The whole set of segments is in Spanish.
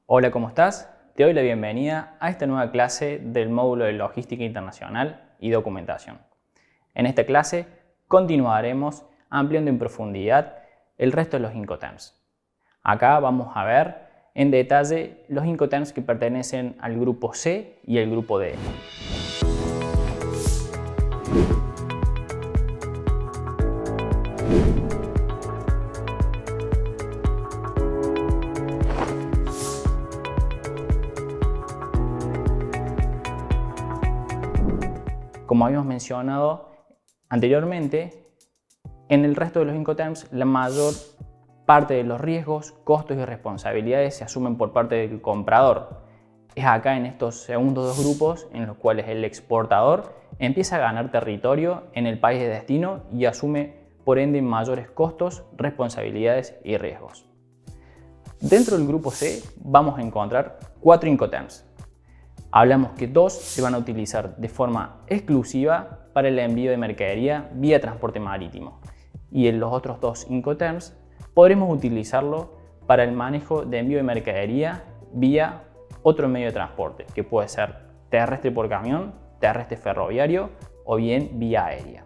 Hola, ¿cómo estás? Te doy la bienvenida a esta nueva clase del módulo de Logística Internacional y Documentación. En esta clase continuaremos ampliando en profundidad el resto de los Incoterms. Acá vamos a ver en detalle los Incoterms que pertenecen al grupo C y el grupo D. Como habíamos mencionado anteriormente, en el resto de los Incoterms la mayor parte de los riesgos, costos y responsabilidades se asumen por parte del comprador. Es acá en estos segundos dos grupos en los cuales el exportador empieza a ganar territorio en el país de destino y asume por ende mayores costos, responsabilidades y riesgos. Dentro del grupo C vamos a encontrar 4 Incoterms. Hablamos que 2 se van a utilizar de forma exclusiva para el envío de mercadería vía transporte marítimo y en los otros 2 Incoterms podremos utilizarlo para el manejo de envío de mercadería vía otro medio de transporte, que puede ser terrestre por camión, terrestre ferroviario o bien vía aérea.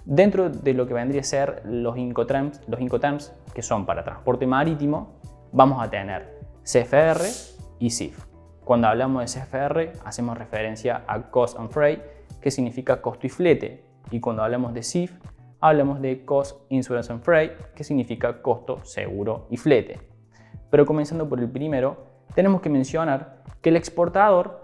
Dentro de lo que vendría a ser los Incoterms que son para transporte marítimo, vamos a tener CFR y CIF. Cuando hablamos de CFR hacemos referencia a Cost and Freight, que significa costo y flete, y cuando hablamos de CIF hablamos de Cost, Insurance and Freight, que significa costo, seguro y flete. Pero comenzando por el primero, tenemos que mencionar que el exportador,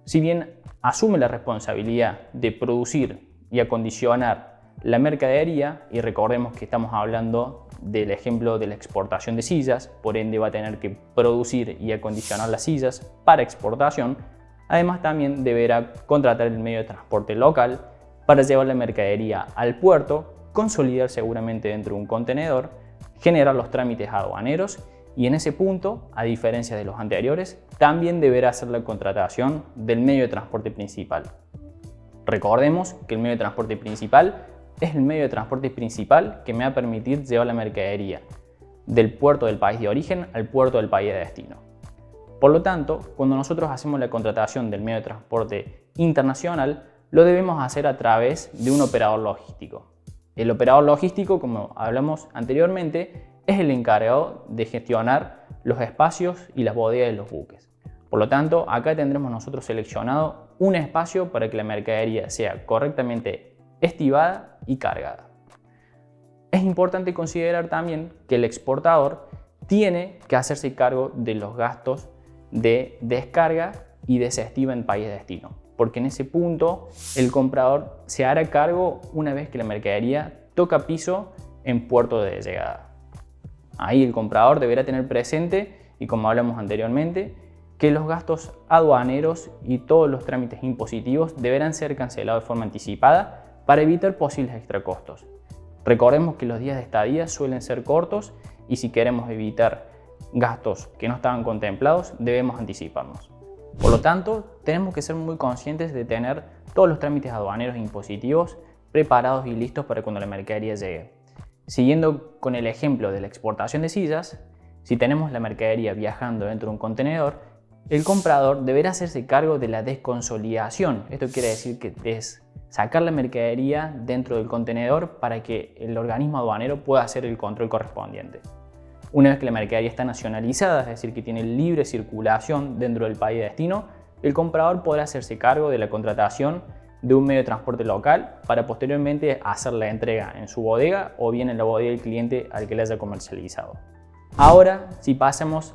si bien asume la responsabilidad de producir y acondicionar la mercadería, y recordemos que estamos hablando del ejemplo de la exportación de sillas, por ende va a tener que producir y acondicionar las sillas para exportación, además también deberá contratar el medio de transporte local para llevar la mercadería al puerto, consolidar seguramente dentro de un contenedor, generar los trámites aduaneros y en ese punto, a diferencia de los anteriores, también deberá hacer la contratación del medio de transporte principal. Recordemos que el medio de transporte principal es el medio de transporte principal que me va a permitir llevar la mercadería del puerto del país de origen al puerto del país de destino. Por lo tanto, cuando nosotros hacemos la contratación del medio de transporte internacional, lo debemos hacer a través de un operador logístico. El operador logístico, como hablamos anteriormente, es el encargado de gestionar los espacios y las bodegas de los buques. Por lo tanto, acá tendremos nosotros seleccionado un espacio para que la mercadería sea correctamente estibada y cargada. Es importante considerar también que el exportador tiene que hacerse cargo de los gastos de descarga y desestiva en país de destino, porque en ese punto el comprador se hará cargo una vez que la mercadería toca piso en puerto de llegada. Ahí el comprador deberá tener presente, y como hablamos anteriormente, que los gastos aduaneros y todos los trámites impositivos deberán ser cancelados de forma anticipada para evitar posibles extracostos. Recordemos que los días de estadía suelen ser cortos y si queremos evitar gastos que no estaban contemplados, debemos anticiparnos. Por lo tanto, tenemos que ser muy conscientes de tener todos los trámites aduaneros e impositivos preparados y listos para cuando la mercadería llegue. Siguiendo con el ejemplo de la exportación de sillas, si tenemos la mercadería viajando dentro de un contenedor, el comprador deberá hacerse cargo de la desconsolidación. Esto quiere decir que es sacar la mercadería dentro del contenedor para que el organismo aduanero pueda hacer el control correspondiente. Una vez que la mercadería está nacionalizada, es decir, que tiene libre circulación dentro del país de destino, el comprador podrá hacerse cargo de la contratación de un medio de transporte local para posteriormente hacer la entrega en su bodega o bien en la bodega del cliente al que le haya comercializado. Ahora, si pasamos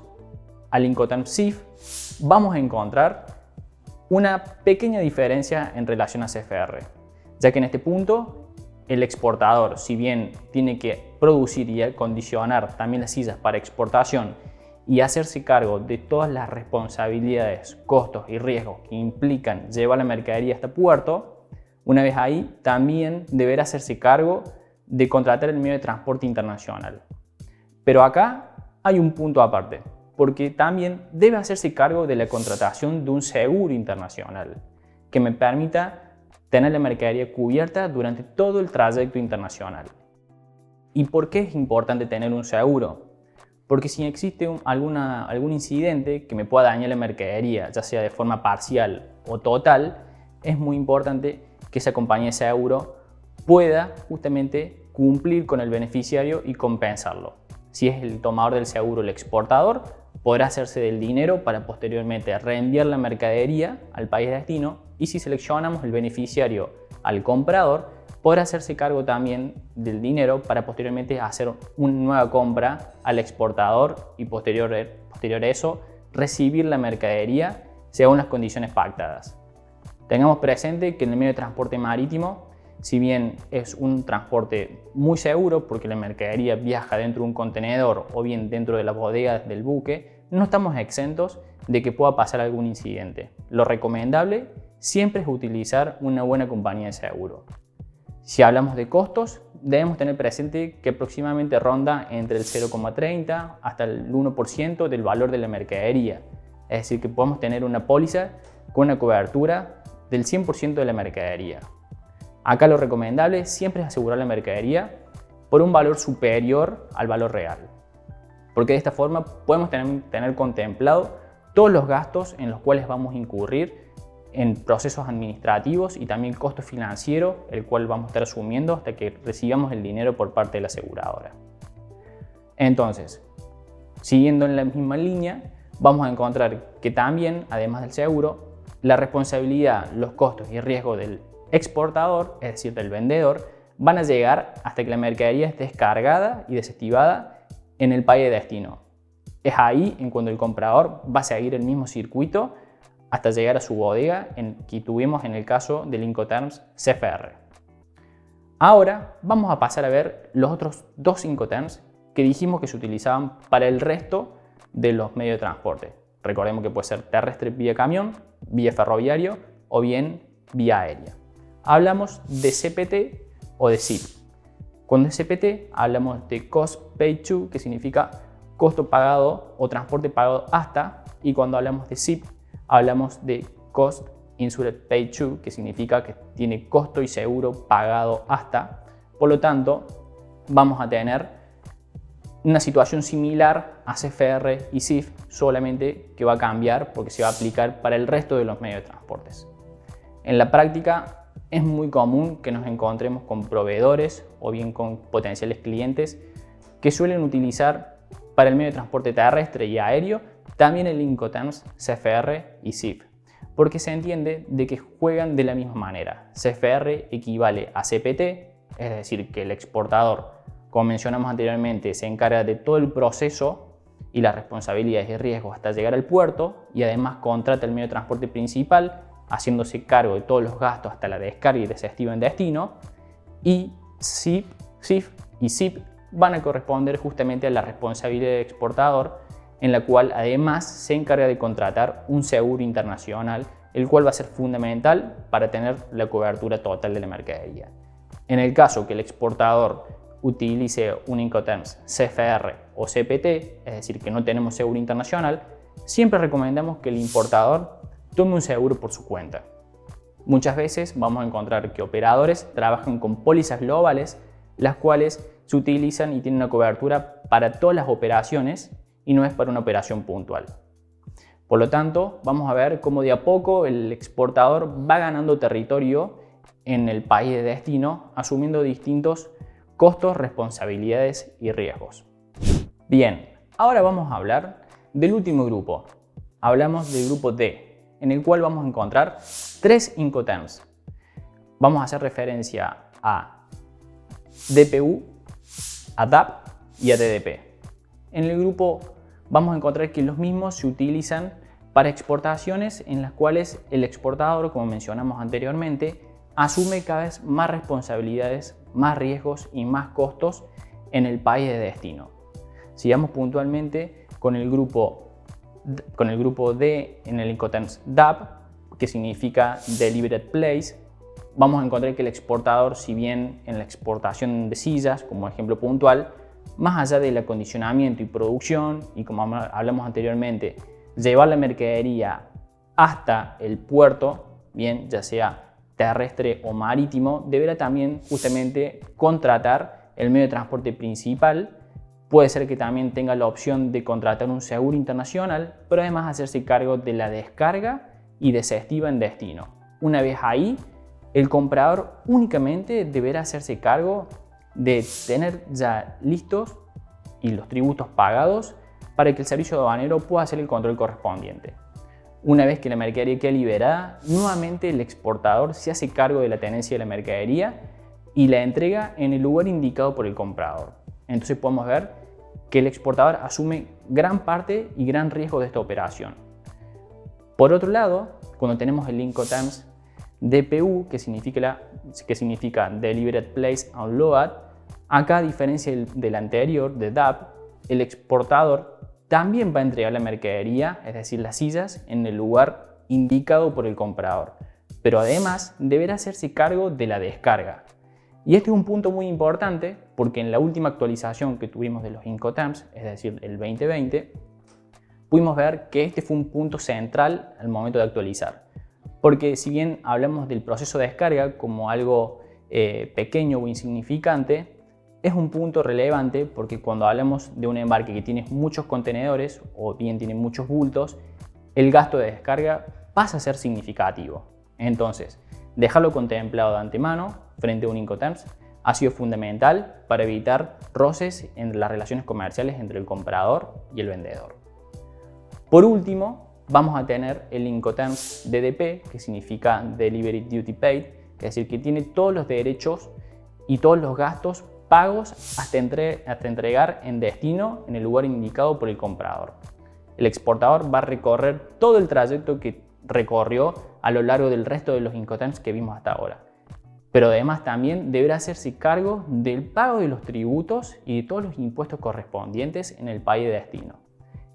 al Incoterm CIF, vamos a encontrar una pequeña diferencia en relación a CFR, ya que en este punto el exportador, si bien tiene que producir y acondicionar también las sillas para exportación y hacerse cargo de todas las responsabilidades, costos y riesgos que implican llevar la mercadería hasta puerto, una vez ahí también deberá hacerse cargo de contratar el medio de transporte internacional. Pero acá hay un punto aparte, porque también debe hacerse cargo de la contratación de un seguro internacional que me permita tener la mercadería cubierta durante todo el trayecto internacional. ¿Y por qué es importante tener un seguro? porque si existe algún incidente que me pueda dañar la mercadería, ya sea de forma parcial o total, es muy importante que esa compañía de seguro pueda justamente cumplir con el beneficiario y compensarlo. Si es el tomador del seguro el exportador, podrá hacerse del dinero para posteriormente reenviar la mercadería al país de destino, y si seleccionamos el beneficiario al comprador, podrá hacerse cargo también del dinero para posteriormente hacer una nueva compra al exportador y posterior a eso recibir la mercadería según las condiciones pactadas. Tengamos presente que en el medio de transporte marítimo, si bien es un transporte muy seguro porque la mercadería viaja dentro de un contenedor o bien dentro de la bodega del buque, no estamos exentos de que pueda pasar algún incidente. Lo recomendable siempre es utilizar una buena compañía de seguro. Si hablamos de costos, debemos tener presente que aproximadamente ronda entre el 0,30 hasta el 1% del valor de la mercadería. Es decir, que podemos tener una póliza con una cobertura del 100% de la mercadería. Acá lo recomendable siempre es asegurar la mercadería por un valor superior al valor real, porque de esta forma podemos tener contemplado todos los gastos en los cuales vamos a incurrir en procesos administrativos y también costo financiero, el cual vamos a estar asumiendo hasta que recibamos el dinero por parte de la aseguradora. Entonces, siguiendo en la misma línea, vamos a encontrar que también, además del seguro, la responsabilidad, los costos y riesgos del exportador, es decir, del vendedor, van a llegar hasta que la mercadería esté descargada y desactivada en el país de destino. Es ahí en cuando el comprador va a seguir el mismo circuito hasta llegar a su bodega que tuvimos en el caso del Incoterms CFR. Ahora vamos a pasar a ver los otros dos Incoterms que dijimos que se utilizaban para el resto de los medios de transporte. Recordemos que puede ser terrestre vía camión, vía ferroviario o bien vía aérea. Hablamos de CPT o de SIP. Cuando es CPT hablamos de Cost Paid To, que significa costo pagado o transporte pagado hasta, y cuando hablamos de SIP hablamos de Cost Insured Paid To, que significa que tiene costo y seguro pagado hasta. Por lo tanto, vamos a tener una situación similar a CFR y SIF, solamente que va a cambiar porque se va a aplicar para el resto de los medios de transportes. En la práctica es muy común que nos encontremos con proveedores o bien con potenciales clientes que suelen utilizar para el medio de transporte terrestre y aéreo también el Incoterms CFR y SIF, porque se entiende de que juegan de la misma manera. CFR equivale a CPT, es decir, que el exportador, como mencionamos anteriormente, se encarga de todo el proceso y las responsabilidades y riesgos hasta llegar al puerto, y además contrata el medio de transporte principal, haciéndose cargo de todos los gastos hasta la descarga y desestivo en destino. Y SIF y SIP van a corresponder justamente a la responsabilidad del exportador, en la cual además se encarga de contratar un seguro internacional, el cual va a ser fundamental para tener la cobertura total de la mercadería. En el caso que el exportador utilice un Incoterms CFR o CPT, es decir, que no tenemos seguro internacional, siempre recomendamos que el importador tome un seguro por su cuenta. Muchas veces vamos a encontrar que operadores trabajan con pólizas globales, las cuales se utilizan y tienen una cobertura para todas las operaciones y no es para una operación puntual. Por lo tanto, vamos a ver cómo de a poco el exportador va ganando territorio en el país de destino, asumiendo distintos costos, responsabilidades y riesgos. Bien, ahora vamos a hablar del último grupo. Hablamos del grupo D, en el cual vamos a encontrar tres Incoterms. Vamos a hacer referencia a DPU, a DAP y a TDP. En el grupo vamos a encontrar que los mismos se utilizan para exportaciones en las cuales el exportador, como mencionamos anteriormente, asume cada vez más responsabilidades, más riesgos y más costos en el país de destino. Sigamos puntualmente con el grupo D en el Incoterms DAP, que significa Delivered Place. Vamos a encontrar que el exportador, si bien en la exportación de sillas, como ejemplo puntual, más allá del acondicionamiento y producción, y como hablamos anteriormente, llevar la mercadería hasta el puerto, bien, ya sea terrestre o marítimo, deberá también justamente contratar el medio de transporte principal Puede ser que también tenga la opción de contratar un seguro internacional, pero además hacerse cargo de la descarga y desestiva en destino. Una vez ahí, el comprador únicamente deberá hacerse cargo de tener ya listos y los tributos pagados para que el servicio aduanero pueda hacer el control correspondiente. Una vez que la mercadería queda liberada, nuevamente el exportador se hace cargo de la tenencia de la mercadería y la entrega en el lugar indicado por el comprador. Entonces podemos ver que el exportador asume gran parte y gran riesgo de esta operación. Por otro lado, cuando tenemos el Incoterms DPU, que significa Delivered Place Unloaded, acá, a diferencia del anterior, de DAP, el exportador también va a entregar la mercadería, es decir, las sillas, en el lugar indicado por el comprador, pero además deberá hacerse cargo de la descarga. Y este es un punto muy importante porque en la última actualización que tuvimos de los Incoterms, es decir, el 2020, pudimos ver que este fue un punto central al momento de actualizar. Porque si bien hablamos del proceso de descarga como algo pequeño o insignificante, es un punto relevante porque cuando hablamos de un embarque que tiene muchos contenedores o bien tiene muchos bultos, el gasto de descarga pasa a ser significativo. Entonces, dejarlo contemplado de antemano frente a un Incoterms ha sido fundamental para evitar roces en las relaciones comerciales entre el comprador y el vendedor. Por último, vamos a tener el Incoterms DDP, que significa Delivery Duty Paid, es decir, que tiene todos los derechos y todos los gastos pagos hasta entregar en destino en el lugar indicado por el comprador. El exportador va a recorrer todo el trayecto que recorrió a lo largo del resto de los Incoterms que vimos hasta ahora. Pero además también deberá hacerse cargo del pago de los tributos y de todos los impuestos correspondientes en el país de destino.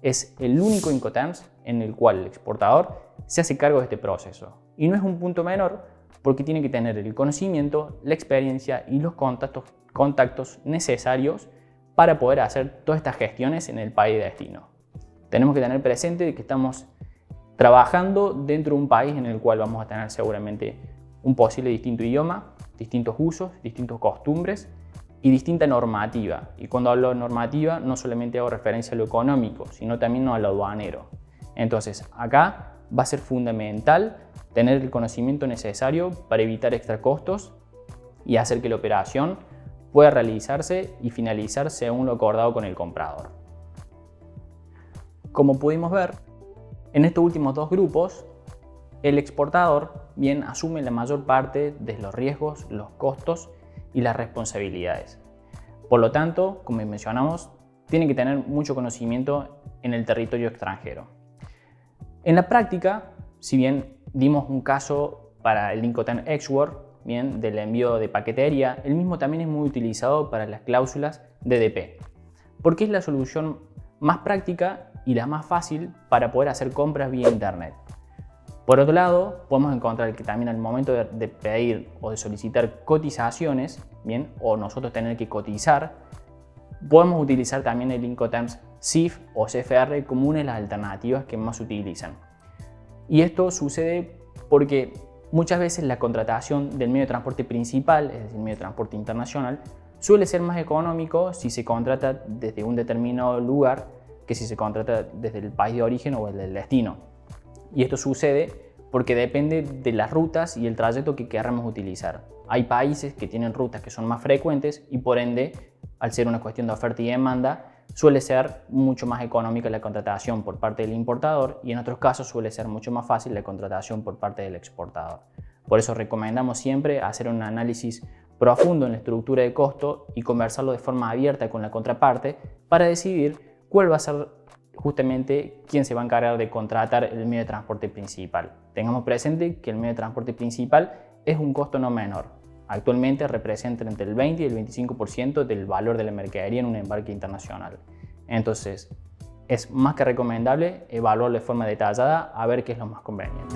Es el único Incoterms en el cual el exportador se hace cargo de este proceso. Y no es un punto menor porque tiene que tener el conocimiento, la experiencia y los contactos necesarios para poder hacer todas estas gestiones en el país de destino. Tenemos que tener presente que estamos trabajando dentro de un país en el cual vamos a tener seguramente un posible distinto idioma, distintos usos, distintas costumbres y distinta normativa. Y cuando hablo de normativa no solamente hago referencia a lo económico, sino también a lo aduanero. Entonces acá va a ser fundamental tener el conocimiento necesario para evitar extra costos y hacer que la operación pueda realizarse y finalizar según lo acordado con el comprador. Como pudimos ver, en estos últimos dos grupos, el exportador bien asume la mayor parte de los riesgos, los costos y las responsabilidades. Por lo tanto, como mencionamos, tiene que tener mucho conocimiento en el territorio extranjero. En la práctica, si bien dimos un caso para el Incoterm Export, bien, del envío de paquetería, el mismo también es muy utilizado para las cláusulas DDP, porque es la solución más práctica y la más fácil para poder hacer compras vía internet. Por otro lado, podemos encontrar que también al momento de pedir o de solicitar cotizaciones, bien, o nosotros tener que cotizar, podemos utilizar también el Incoterms CIF o CFR como una de las alternativas que más se utilizan. Y esto sucede porque muchas veces la contratación del medio de transporte principal, es decir, el medio de transporte internacional, suele ser más económico si se contrata desde un determinado lugar que si se contrata desde el país de origen o el del destino. Y esto sucede porque depende de las rutas y el trayecto que queramos utilizar. Hay países que tienen rutas que son más frecuentes y por ende, al ser una cuestión de oferta y demanda, suele ser mucho más económica la contratación por parte del importador y en otros casos suele ser mucho más fácil la contratación por parte del exportador. Por eso recomendamos siempre hacer un análisis profundo en la estructura de costo y conversarlo de forma abierta con la contraparte para decidir cuál va a ser justamente quién se va a encargar de contratar el medio de transporte principal. Tengamos presente que el medio de transporte principal es un costo no menor. Actualmente representa entre el 20 y el 25% del valor de la mercadería en un embarque internacional. Entonces, es más que recomendable evaluarlo de forma detallada a ver qué es lo más conveniente.